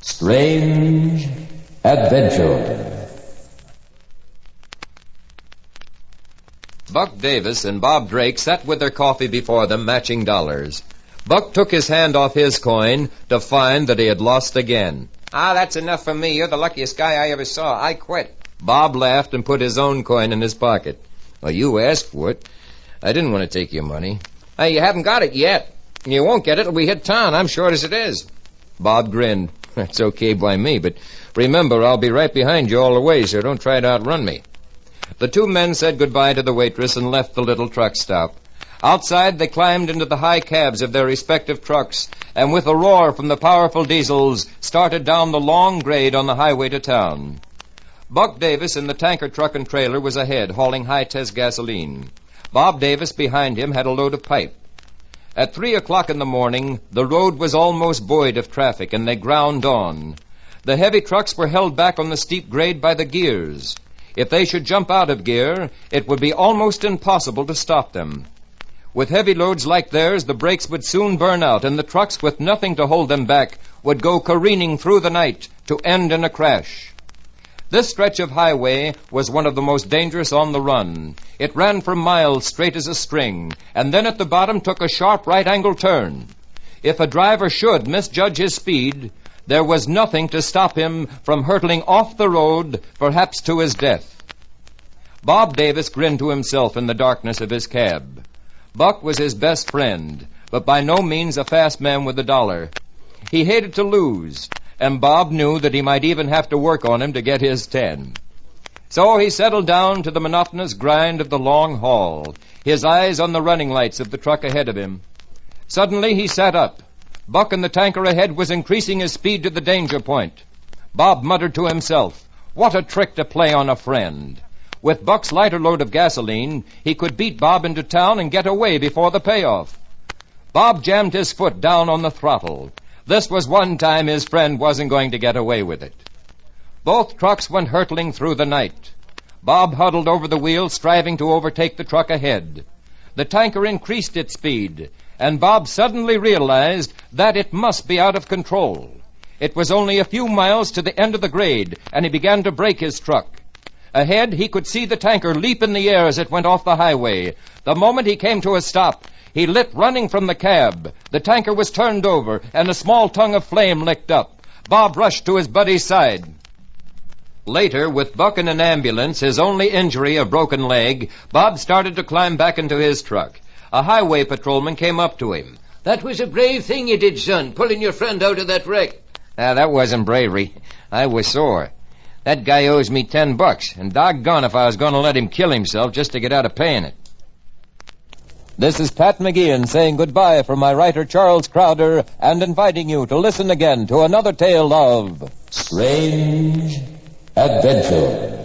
Strange Adventure. Buck Davis and Bob Drake sat with their coffee before them, matching dollars. Buck took his hand off his coin to find that he had lost again. That's enough for me. You're the luckiest guy I ever saw. I quit. Bob laughed and put his own coin in his pocket. Well, you asked for it. I didn't want to take your money. Hey, you haven't got it yet. You won't get it till we hit town. I'm short as it is. Bob grinned. That's okay by me, but remember, I'll be right behind you all the way, so don't try to outrun me. The two men said goodbye to the waitress and left the little truck stop. Outside, they climbed into the high cabs of their respective trucks, and with a roar from the powerful diesels, started down the long grade on the highway to town. Buck Davis in the tanker truck and trailer was ahead, hauling high-test gasoline. Bob Davis behind him had a load of pipe. At 3 o'clock in the morning, the road was almost buoyed of traffic, and they ground on. The heavy trucks were held back on the steep grade by the gears. If they should jump out of gear, it would be almost impossible to stop them. With heavy loads like theirs, the brakes would soon burn out, and the trucks, with nothing to hold them back, would go careening through the night to end in a crash. This stretch of highway was one of the most dangerous on the run. It ran for miles straight as a string, and then at the bottom took a sharp right-angle turn. If a driver should misjudge his speed, there was nothing to stop him from hurtling off the road, perhaps to his death. Bob Davis grinned to himself in the darkness of his cab. Buck was his best friend, but by no means a fast man with a dollar. He hated to lose, and Bob knew that he might even have to work on him to get his 10. So he settled down to the monotonous grind of the long haul, his eyes on the running lights of the truck ahead of him. Suddenly he sat up. Buck in the tanker ahead was increasing his speed to the danger point. Bob muttered to himself, "What a trick to play on a friend." With Buck's lighter load of gasoline, he could beat Bob into town and get away before the payoff. Bob jammed his foot down on the throttle. This was one time his friend wasn't going to get away with it. Both trucks went hurtling through the night. Bob huddled over the wheel, striving to overtake the truck ahead. The tanker increased its speed, and Bob suddenly realized that it must be out of control. It was only a few miles to the end of the grade, and he began to brake his truck. Ahead, he could see the tanker leap in the air as it went off the highway. The moment he came to a stop, he lit running from the cab. The tanker was turned over, and a small tongue of flame licked up. Bob rushed to his buddy's side. Later, with Buck in an ambulance, his only injury a broken leg, Bob started to climb back into his truck. A highway patrolman came up to him. "That was a brave thing you did, son, pulling your friend out of that wreck." That wasn't bravery. I was sore. That guy owes me $10, and doggone if I was going to let him kill himself just to get out of paying it. This is Pat McGeehan saying goodbye from my writer Charles Crowder and inviting you to listen again to another tale of Strange Adventure.